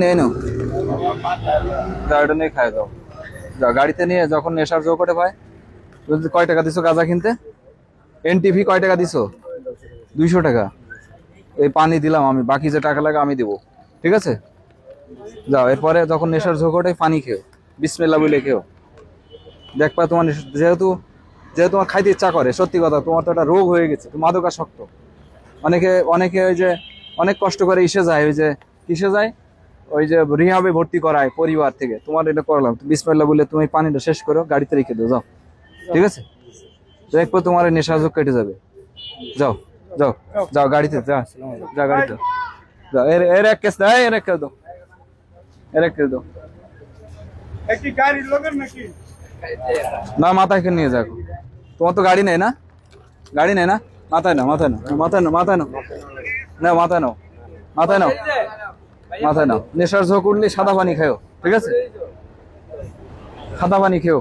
নিয়ে নাও, গাড়িটা নিয়ে খাই দাও। যা গাড়িতে নিয়ে যখন নেশার জো করে ভাই। কয় টাকা দিছো গাঁজা কিনতে? এনটিভি কয় টাকা দিছো? 200 টাকা। এই পানি দিলাম আমি, বাকি যে টাকা লাগে আমি দেবো, ঠিক আছে? যাও, এরপরে যখন নেশার ঝোঁক ওঠে পানি খেও, বিসমিল্লাহ বলে খেও। দেখবা তোমার যেহেতু যেহেতু তোমার খাইতে ইচ্ছা করে, সত্যি কথা তোমার তো একটা রোগ হয়ে গেছে, মাদকাসক্ত। অনেকে অনেকে ওই যে অনেক কষ্ট করে ইসে যায়, ওই যে কিসে যায়, ওই যে রিহাবে ভর্তি করায় পরিবার থেকে। তোমার এটা করলাম, বিসমিল্লাহ বলে তুমি পানিটা শেষ করো, গাড়িতে রেখে দাও, যাও, ঠিক আছে? দেখবো তোমার এই নেশা ঝোঁক কেটে যাবে। যাও, যাও, যাও গাড়িতে, যা, যা গাড়িতে যাও। এর এক কেস দাও, এর এক কেস দাও, এর এক কেস দাও। না, মাথায় করে নিয়ে যাও। তোমার তো গাড়ি নেই না? গাড়ি নেই না? মাথায় নাও, মাথায় নাও, মাথায় নাও, মাথায় নাও, না মাথায় নাও, মাথায় নাও, মাথায় নাও। নেশার ঝোঁক উঠলে সাদা পানি খেও, ঠিক আছে? সাদা পানি খেও।